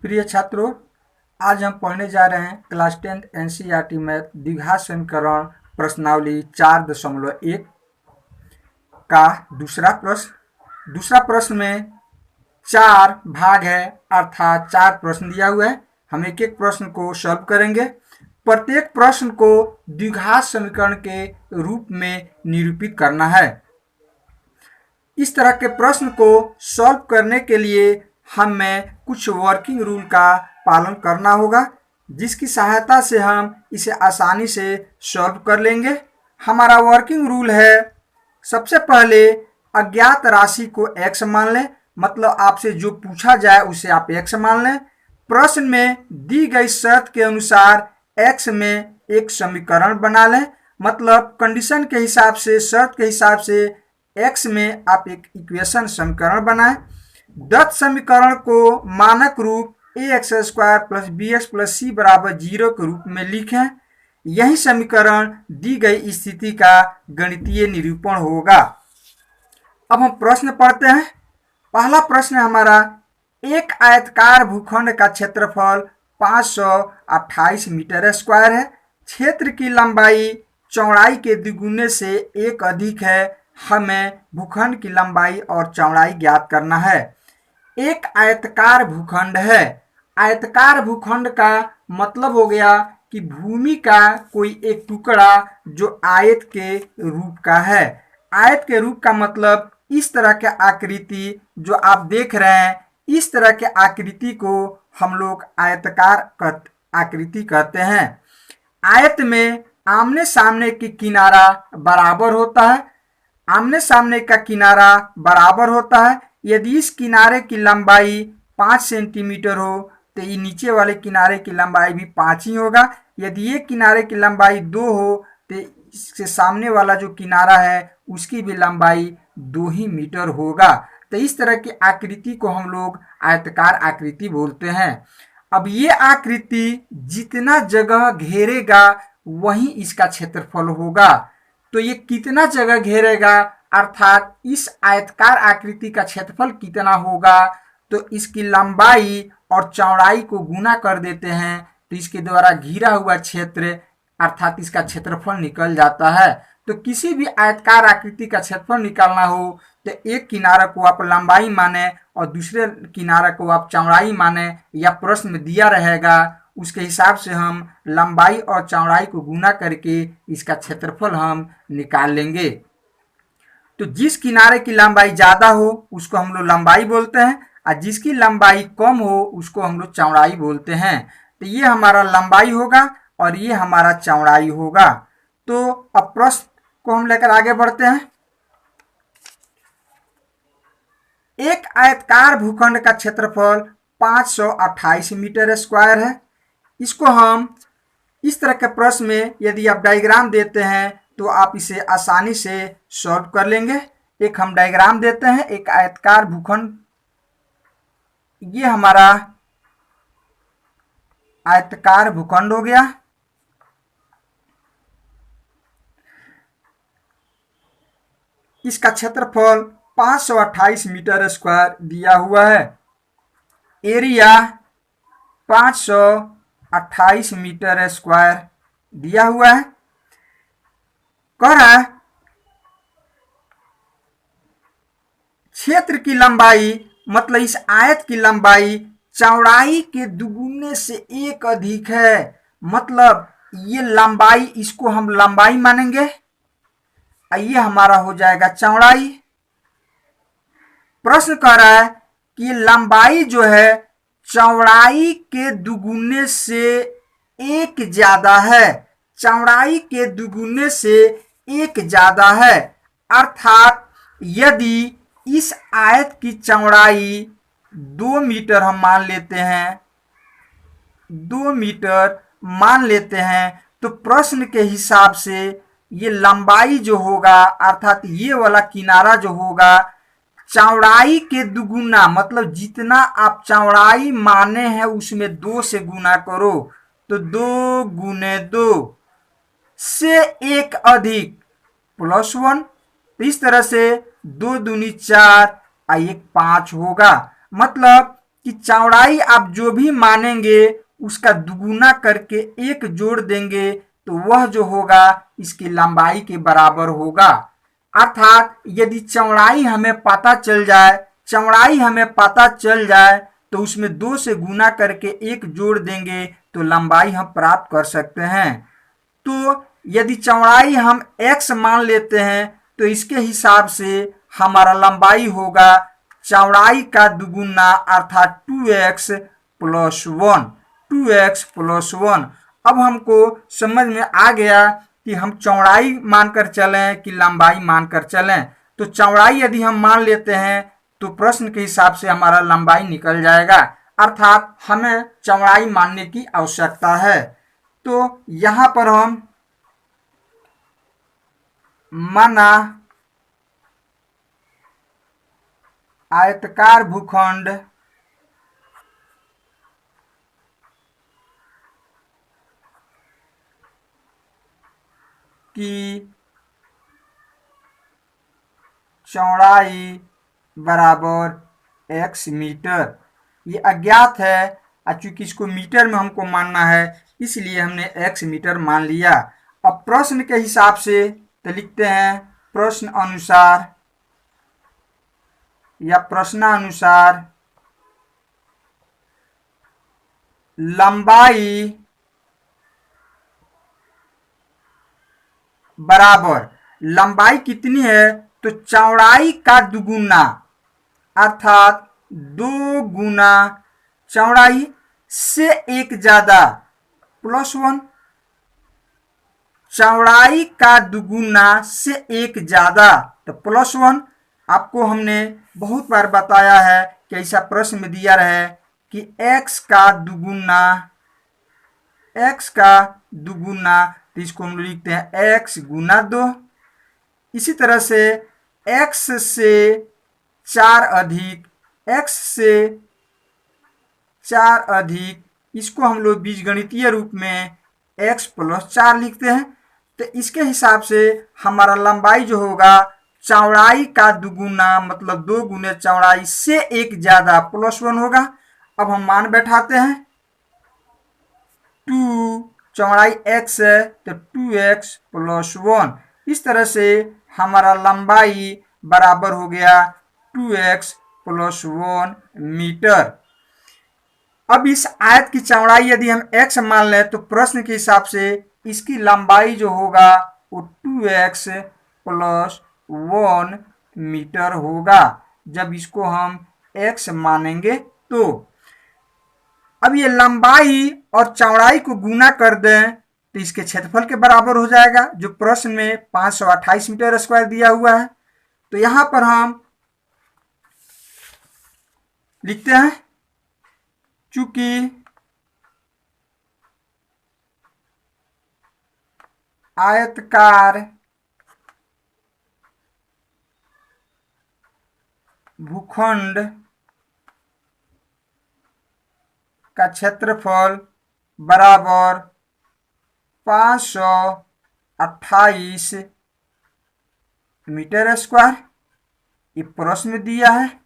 प्रिय छात्रों, आज हम पढ़ने जा रहे हैं क्लास 10th एनसीईआरटी मैथ द्विघात समीकरण प्रश्नावली 4.1 का दूसरा प्रश्न में 4 भाग है, अर्थात 4 प्रश्न दिया हुआ है। हम एक एक प्रश्न को सॉल्व करेंगे। प्रत्येक प्रश्न को द्विघात समीकरण के रूप में निरूपित करना है। इस तरह के प्रश्न को सॉल्व करने के लिए हमें कुछ वर्किंग रूल का पालन करना होगा, जिसकी सहायता से हम इसे आसानी से सॉल्व कर लेंगे। हमारा वर्किंग रूल है, सबसे पहले अज्ञात राशि को x मान लें, मतलब आपसे जो पूछा जाए उसे आप x मान लें। प्रश्न में दी गई शर्त के अनुसार x में एक समीकरण बना लें, मतलब कंडीशन के हिसाब से, शर्त के हिसाब से x में आप एक इक्वेशन समीकरण बनाएं। दत्त समीकरण को मानक रूप ax² + bx + c = 0 के रूप में लिखें। यही समीकरण दी गई स्थिति का गणितीय निरूपण होगा। अब हम प्रश्न पढ़ते हैं। पहला प्रश्न हमारा, एक आयताकार भूखंड का क्षेत्रफल 528 मीटर स्क्वायर है। क्षेत्र की लंबाई चौड़ाई के द्विगुने से 1 अधिक है। हमें भूखंड की लंबाई और चौड़ाई ज्ञात करना है। एक आयताकार भूखंड है। आयताकार भूखंड का मतलब हो गया कि भूमि का कोई एक टुकड़ा जो आयत के रूप का है। आयत के रूप का मतलब इस तरह के आकृति जो आप देख रहे हैं, इस तरह के आकृति को हम लोग आयताकार आकृति कहते हैं। आयत में आमने सामने की किनारा बराबर होता है। आमने सामने का किनारा बराबर होता है। यदि इस किनारे की लंबाई 5 सेंटीमीटर हो तो ये नीचे वाले किनारे की लंबाई भी 5 ही होगा। यदि ये किनारे की लंबाई 2 हो तो इसके सामने वाला जो किनारा है उसकी भी लंबाई 2 ही मीटर होगा। तो इस तरह की आकृति को हम लोग आयताकार आकृति बोलते हैं। अब ये आकृति जितना जगह घेरेगा वही इसका क्षेत्रफल होगा। तो ये कितना जगह घेरेगा, अर्थात इस आयताकार आकृति का क्षेत्रफल कितना होगा, तो इसकी लंबाई और चौड़ाई को गुना कर देते हैं तो इसके द्वारा घिरा हुआ क्षेत्र अर्थात इसका क्षेत्रफल निकल जाता है। तो किसी भी आयताकार आकृति का क्षेत्रफल निकालना हो तो एक किनारा को आप लंबाई माने और दूसरे किनारा को आप चौड़ाई माने, या प्रश्न में दिया रहेगा उसके हिसाब से हम लंबाई और चौड़ाई को गुना करके इसका क्षेत्रफल हम निकाल लेंगे। तो जिस किनारे की लंबाई ज्यादा हो उसको हम लोग लंबाई बोलते हैं, और जिसकी लंबाई कम हो उसको हम लोग चौड़ाई बोलते हैं। तो ये हमारा लंबाई होगा और ये हमारा चौड़ाई होगा। तो अब प्रश्न को हम लेकर आगे बढ़ते हैं। एक आयताकार भूखंड का क्षेत्रफल 528 मीटर स्क्वायर है। इसको हम इस तरह के प्रश्न में यदि आप डायग्राम देते हैं तो आप इसे आसानी से सॉल्व कर लेंगे। एक हम डायग्राम देते हैं। एक आयताकार भूखंड, ये हमारा आयताकार भूखंड हो गया। इसका क्षेत्रफल 528 मीटर स्क्वायर दिया हुआ है। एरिया 528 मीटर स्क्वायर दिया हुआ है। कह रहा है क्षेत्र की लंबाई, मतलब इस आयत की लंबाई चौड़ाई के दुगुने से 1 अधिक है। मतलब ये लंबाई, इसको हम लंबाई मानेंगे, ये हमारा हो जाएगा चौड़ाई। प्रश्न कह रहा है कि लंबाई जो है चौड़ाई के दुगुने से 1 ज्यादा है। चौड़ाई के दुगुने से 1 ज्यादा है, अर्थात यदि इस आयत की चौड़ाई 2 मीटर हम मान लेते हैं, 2 मीटर मान लेते हैं, तो प्रश्न के हिसाब से ये लंबाई जो होगा, अर्थात ये वाला किनारा जो होगा, चौड़ाई के दुगुना, मतलब जितना आप चौड़ाई माने हैं उसमें 2 से गुना करो तो 2 गुने 2 से 1 अधिक +1। तो इस तरह से 2 दूनी 4 और 1 5 होगा। मतलब कि चौड़ाई आप जो भी मानेंगे उसका दुगुना करके एक जोड़ देंगे तो वह जो होगा इसकी लंबाई के बराबर होगा। अर्थात यदि चौड़ाई हमें पता चल जाए तो उसमें 2 से गुना करके एक जोड़ देंगे तो लंबाई हम प्राप्त कर सकते हैं। तो यदि चौड़ाई हम x मान लेते हैं तो इसके हिसाब से हमारा लंबाई होगा चौड़ाई का दुगुना अर्थात 2x प्लस 1। 2x plus 1। अब हमको समझ में आ गया कि हम चौड़ाई मानकर चलें कि लंबाई मानकर चलें। तो चौड़ाई यदि हम मान लेते हैं तो प्रश्न के हिसाब से हमारा लंबाई निकल जाएगा, अर्थात हमें चौड़ाई मानने की आवश्यकता है। तो यहां पर हम माना आयताकार भूखंड की चौड़ाई बराबर x मीटर। ये अज्ञात है और चूंकि इसको मीटर में हमको मानना है इसलिए हमने x मीटर मान लिया। अब प्रश्न के हिसाब से तो लिखते हैं प्रश्न अनुसार या प्रश्नानुसार लंबाई बराबर, लंबाई कितनी है तो चौड़ाई का दुगुना अर्थात 2 गुना चौड़ाई से एक ज्यादा प्लस 1। चौड़ाई का दुगुना से एक ज्यादा तो प्लस 1। आपको हमने बहुत बार बताया है कि ऐसा प्रश्न में दिया रहे कि x का दुगुना तो इसको हम लिखते हैं x गुना 2। इसी तरह से x से 4 अधिक इसको हम लोग बीजगणितीय रूप में x प्लस 4 लिखते हैं। तो इसके हिसाब से हमारा लंबाई जो होगा चौड़ाई का दुगुना मतलब 2 गुने चौड़ाई से एक ज्यादा प्लस 1 होगा। अब हम मान बैठाते हैं 2 चौड़ाई x है तो 2x प्लस 1। इस तरह से हमारा लंबाई बराबर हो गया 2x प्लस 1 मीटर। अब इस आयत की चौड़ाई यदि हम x मान लें तो प्रश्न के हिसाब से इसकी लंबाई जो होगा वो 2x प्लस 1 मीटर होगा जब इसको हम x मानेंगे। तो अब ये लंबाई और चौड़ाई को गुना कर दें तो इसके क्षेत्रफल के बराबर हो जाएगा जो प्रश्न में 528 मीटर स्क्वायर दिया हुआ है। तो यहां पर हम लिखते हैं चूंकि आयताकार भूखंड का क्षेत्रफल बराबर 528 मीटर स्क्वायर, ये प्रश्न में दिया है।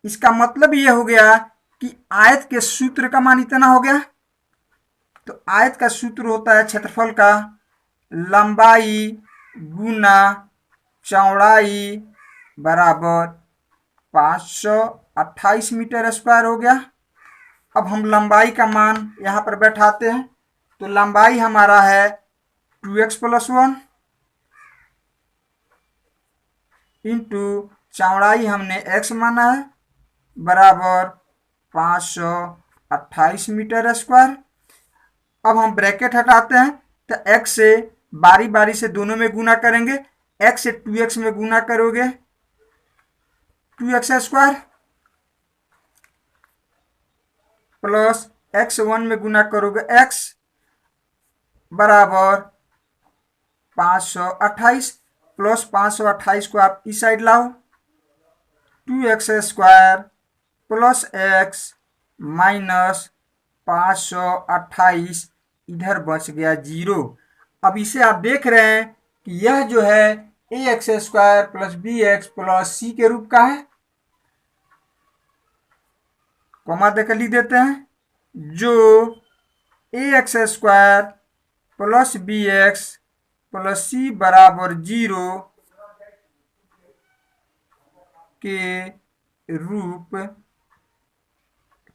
इसका मतलब ये हो गया कि आयत के सूत्र का मान इतना हो गया। तो आयत का सूत्र होता है क्षेत्रफल का लंबाई गुना चौड़ाई बराबर 528 मीटर स्क्वायर हो गया। अब हम लंबाई का मान यहाँ पर बैठाते हैं तो लंबाई हमारा है 2x प्लस 1 इंटू चौड़ाई हमने x माना है बराबर 528 मीटर स्क्वायर। अब हम ब्रैकेट हटाते हैं तो x से बारी बारी से दोनों में गुना करेंगे। x से 2x में गुना करोगे 2x स्क्वायर प्लस x1 में गुना करोगे x बराबर 528 प्लस 528 को आप इस साइड लाओ 2x square plus x minus 528 इधर बच गया 0। अब इसे आप देख रहे हैं कि यह जो है ax square plus bx plus c के रूप का है। कॉमा देकर लिख देते हैं, जो a x square plus b x plus c बराबर 0 के रूप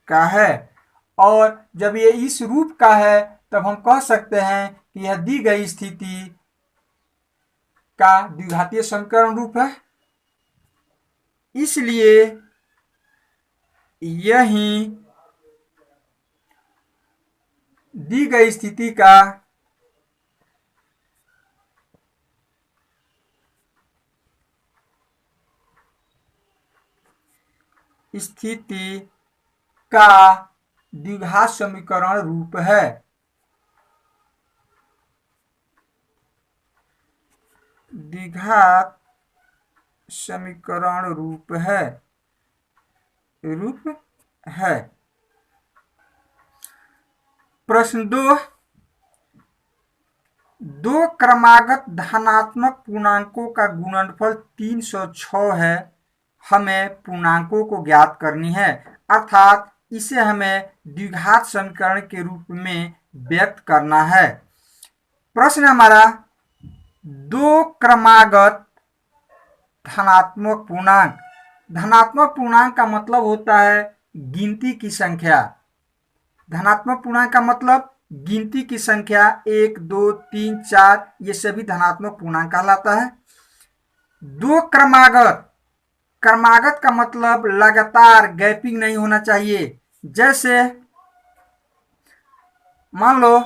का है। और जब ये इस रूप का है तब हम कह सकते हैं कि यह दी गई स्थिति का द्विघातीय समीकरण रूप है। इसलिए यही दी गई स्थिति का स्थिति का द्विघात समीकरण रूप है। द्विघात समीकरण रूप है। प्रश्न 2, दो क्रमागत धनात्मक पूर्णांकों का गुणनफल 306 है। हमें पूर्णांकों को ज्ञात करनी है, अर्थात इसे हमें द्विघात समीकरण के रूप में व्यक्त करना है। प्रश्न हमारा, दो क्रमागत धनात्मक पूर्णांक। धनात्मक पूर्णांक का मतलब होता है गिनती की संख्या। धनात्मक पूर्णांक का मतलब गिनती की संख्या 1, 2, 3, 4 ये सभी धनात्मक पूर्णांक कहलाता है। दो क्रमागत, क्रमागत का मतलब लगातार गैपिंग नहीं होना चाहिए। जैसे मान लो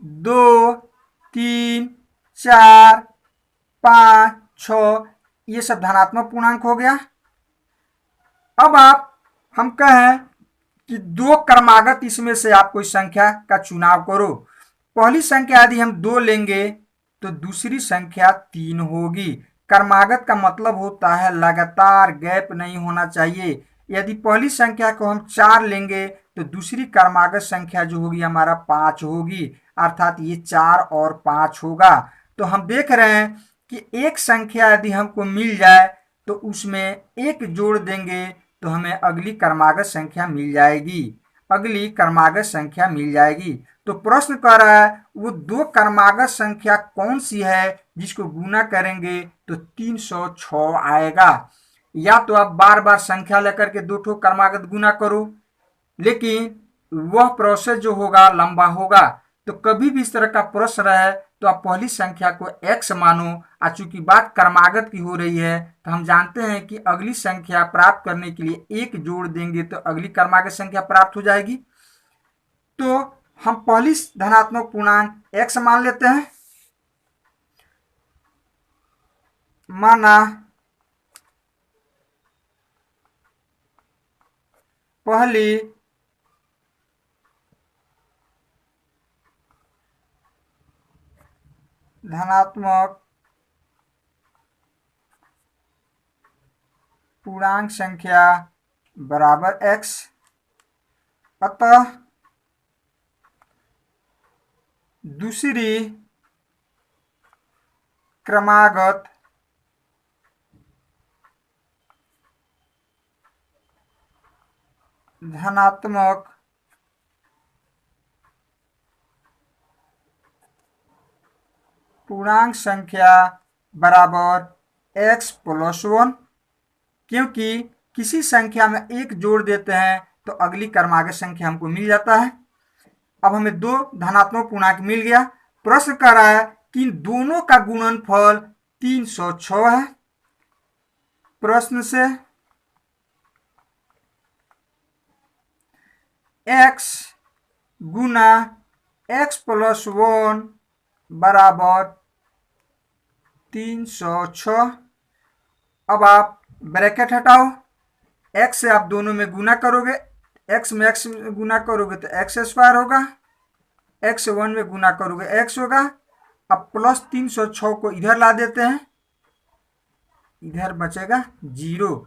2, 3, 4, 5, 6 ये सब धनात्मक पूर्णांक हो गया। अब हम कहें कि दो क्रमागत इसमें से आप कोई संख्या का चुनाव करो। पहली संख्या यदि हम 2 लेंगे तो दूसरी संख्या 3 होगी। क्रमागत का मतलब होता है लगातार गैप नहीं होना चाहिए। यदि पहली संख्या को हम 4 लेंगे तो दूसरी क्रमागत संख्या जो होगी हमारा 5 होगी, अर्थात ये 4 और 5 होगा। तो हम देख रहे हैं कि एक संख्या यदि हमको मिल जाए तो उसमें 1 जोड़ देंगे तो हमें अगली क्रमागत संख्या मिल जाएगी। तो प्रश्न कर रहा है वो दो क्रमागत संख्या कौन सी है जिसको गुना करेंगे तो 306 आएगा। या तो आप बार बार संख्या लेकर के दो ठो क्रमागत गुना करो, लेकिन वह प्रोसेस जो होगा लंबा होगा। तो कभी भी इस तरह का प्रश्न रहे तो आप पहली संख्या को x मानो। और चूंकि बात क्रमागत की हो रही है तो हम जानते हैं कि अगली संख्या प्राप्त करने के लिए 1 जोड़ देंगे तो अगली क्रमागत संख्या प्राप्त हो जाएगी। तो हम पहली धनात्मक पूर्णांक x मान लेते हैं। माना पहली धनात्मक पूर्णांक संख्या बराबर x, अतः दूसरी क्रमागत धनात्मक पूर्णांक संख्या बराबर x प्लस 1, क्योंकि किसी संख्या में 1 जोड़ देते हैं तो अगली क्रमागत संख्या हमको मिल जाता है। अब हमें दो धनात्मक पूर्णांक मिल गया। प्रश्न कर रहा है कि इन दोनों का गुणनफल 306 है। प्रश्न से x गुना x प्लस 1 बराबर 306। अब आप ब्रैकेट हटाओ, x से आप दोनों में गुना करोगे, x में x गुना करोगे तो x स्क्वायर होगा, x 1 में गुना करोगे x होगा। अब प्लस 306 को इधर ला देते हैं, इधर बचेगा 0।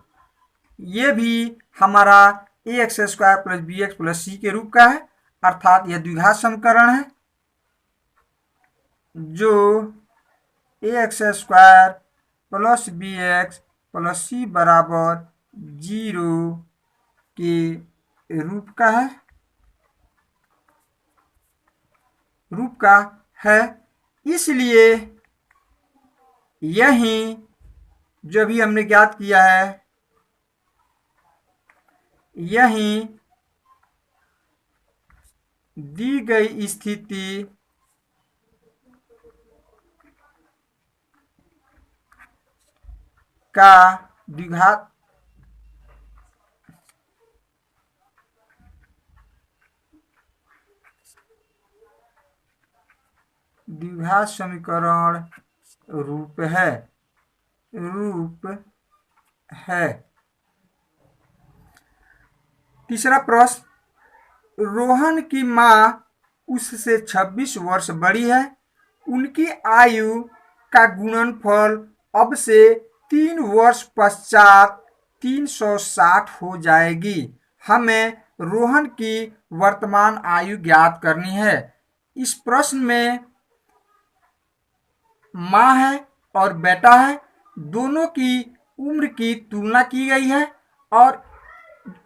ये भी हमारा a x square plus b x plus c के रूप का है, अर्थात यह द्विघात समीकरण है जो a x square plus b x plus c बराबर 0 के रूप का है, इसलिए यही जो भी हमने ज्ञात किया है यही दी गई स्थिति का द्विघात समीकरण रूप है। तीसरा प्रश्न, रोहन की माँ उससे 26 वर्ष बड़ी है, उनकी आयु का गुणनफल अब से 3 वर्ष पश्चात 360 हो जाएगी। हमें रोहन की वर्तमान आयु ज्ञात करनी है। इस प्रश्न में माँ है और बेटा है, दोनों की उम्र की तुलना की गई है और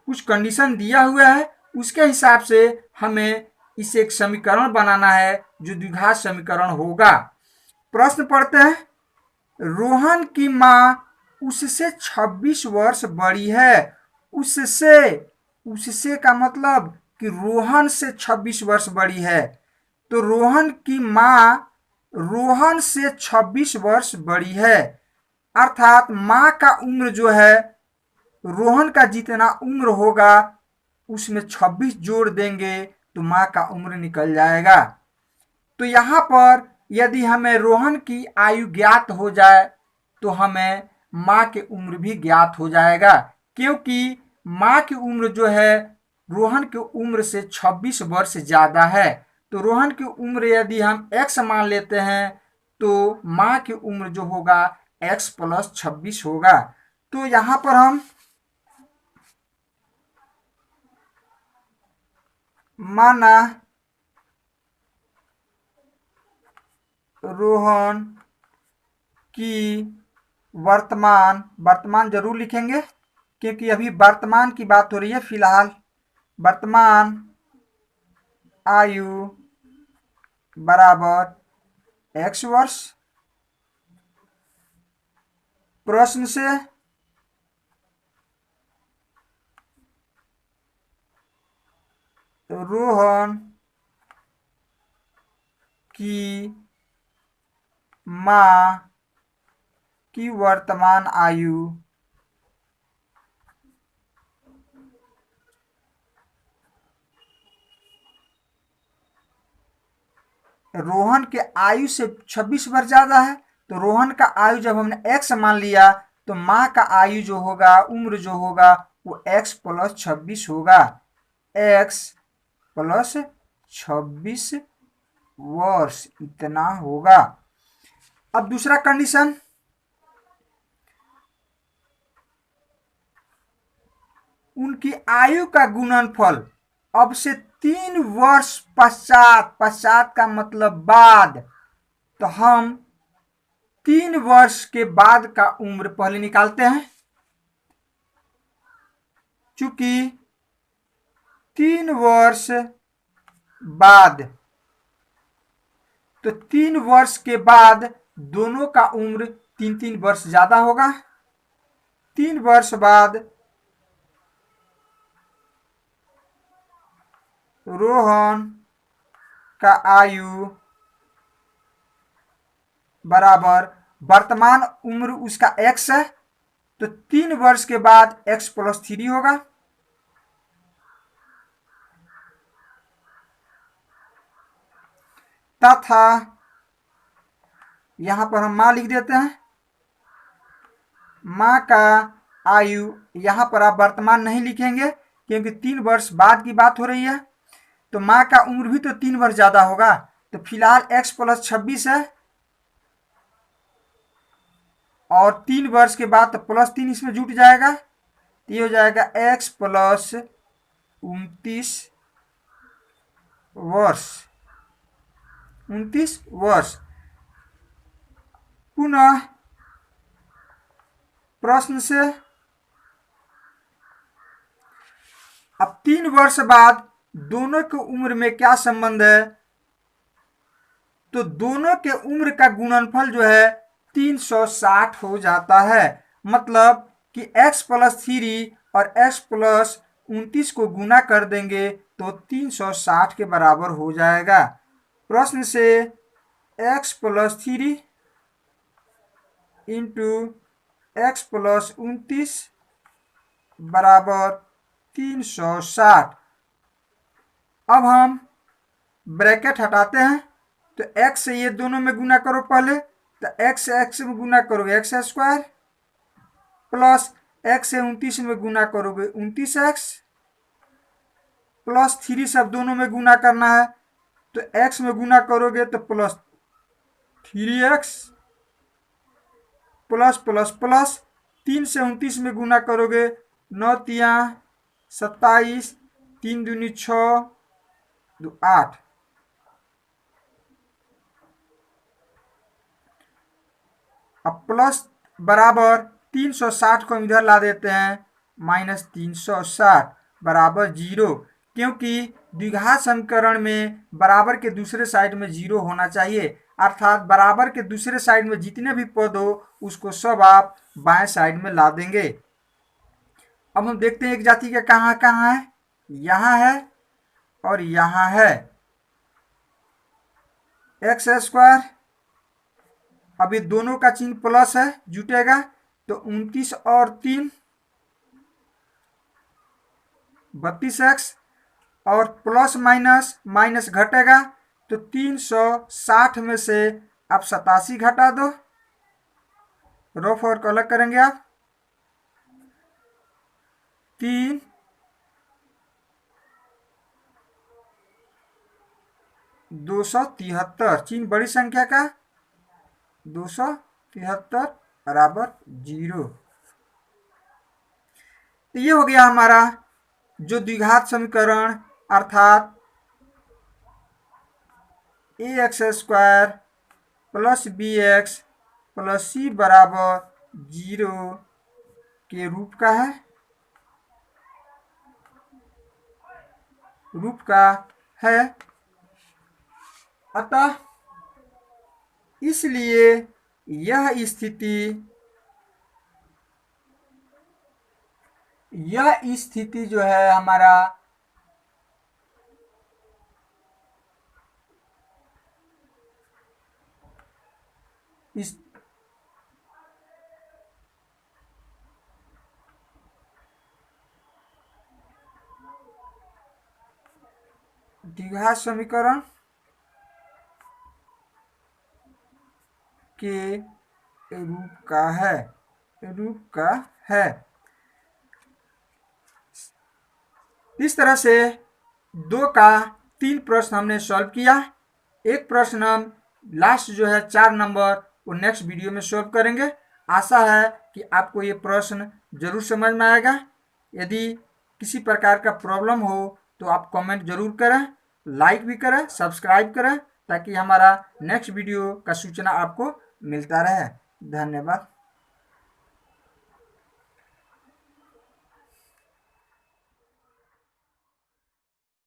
कुछ कंडीशन दिया हुआ है, उसके हिसाब से हमें इसे एक समीकरण बनाना है जो द्विघात समीकरण होगा। प्रश्न पढ़ते हैं, रोहन की माँ उससे 26 वर्ष बड़ी है। उससे का मतलब कि रोहन से 26 वर्ष बड़ी है, तो रोहन की माँ रोहन से 26 वर्ष बड़ी है, अर्थात माँ का उम्र जो है रोहन का जितना उम्र होगा उसमें 26 जोड़ देंगे तो माँ का उम्र निकल जाएगा। तो यहाँ पर यदि हमें रोहन की आयु ज्ञात हो जाए तो हमें माँ की उम्र भी ज्ञात हो जाएगा, क्योंकि माँ की उम्र जो है रोहन की उम्र से 26 वर्ष ज्यादा है। तो रोहन की उम्र यदि हम x मान लेते हैं तो माँ की उम्र जो होगा x + 26 होगा। तो यहाँ पर हम माना रोहन की वर्तमान जरूर लिखेंगे क्योंकि अभी वर्तमान की बात हो रही है। फिलहाल वर्तमान आयु बराबर x वर्ष। प्रश्न से रोहन की माँ की वर्तमान आयु रोहन के आयु से 26 वर्ष ज्यादा है, तो रोहन का आयु जब हमने x मान लिया तो माँ का आयु जो होगा उम्र जो होगा वो x + 26 होगा, x + 26 वर्ष इतना होगा। अब दूसरा कंडीशन, उनकी आयु का गुणनफल अब से 3 वर्ष पश्चात का मतलब बाद, तो हम 3 वर्ष के बाद का उम्र पहले निकालते हैं। चूंकि 3 वर्ष बाद, तो 3 वर्ष के बाद दोनों का उम्र 3 वर्ष ज्यादा होगा। 3 वर्ष बाद रोहन का आयु बराबर वर्तमान उम्र उसका x है, तो 3 वर्ष के बाद x + 3 होगा, तथा यहां पर हम माँ लिख देते हैं। माँ का आयु यहां पर आप वर्तमान नहीं लिखेंगे क्योंकि 3 वर्ष बाद की बात हो रही है, तो माँ का उम्र भी तो 3 वर्ष ज्यादा होगा, तो फिलहाल x + 26 है और 3 वर्ष के बाद तो +3 इसमें जुट जाएगा, तो ये हो जाएगा x + 29 वर्ष। 29 वर्ष। पुनः प्रश्न से अब 3 वर्ष बाद दोनों की उम्र में क्या संबंध है, तो दोनों के उम्र का गुणनफल जो है 360 हो जाता है। मतलब कि x प्लस 3 और x प्लस 29 को गुना कर देंगे तो 360 के बराबर हो जाएगा। प्रश्न से x plus 3 into x plus 29 बराबर 360। अब हम ब्रैकेट हटाते हैं तो x से ये दोनों में गुना करो पहले, तो x से x में गुना करोगे एक्स स्क्वायर प्लस x से 29 में गुना करोगे 29x प्लस 3 सब दोनों में गुना करना है, तो x में गुना करोगे तो plus 3x plus plus plus 3 से 29 में गुना करोगे 9 तिया 27, 3 दूनी 6, 2 8। अब प्लस बराबर 360 को इधर ला देते हैं, माइनस 360 बराबर 0, क्योंकि द्विघात समीकरण में बराबर के दूसरे साइड में 0 होना चाहिए, अर्थात बराबर के दूसरे साइड में जितने भी पद हो उसको सब आप बाएं साइड में ला देंगे। अब हम देखते हैं एक जाति का कहाँ कहाँ है, यहाँ है और यहाँ है। एक्स स्क्वायर, अभी दोनों का चिन्ह प्लस है जुटेगा, तो 29 और 3 32x और प्लस माइनस माइनस घटेगा तो 360 में से आप 87 घटा दो, रफ और अलग करेंगे आप 3 273, चिन्ह बड़ी संख्या का 273 बराबर 0। तो ये हो गया हमारा जो द्विघात समीकरण, अर्थात ax square plus bx plus c बराबर 0 के रूप का है। अतः इसलिए यह स्थिति जो है हमारा इस द्विघात समीकरण के रूप का है। इस तरह से 2 का 3 प्रश्न हमने सॉल्व किया। एक प्रश्न हम लास्ट जो है 4 नंबर वो नेक्स्ट वीडियो में सॉल्व करेंगे। आशा है कि आपको ये प्रश्न जरूर समझ में आएगा। यदि किसी प्रकार का प्रॉब्लम हो तो आप कमेंट जरूर करें, लाइक भी करें, सब्सक्राइब करें, ताकि हमारा नेक्स्ट वीडियो का सूचना आपको मिलता रहे। धन्यवाद।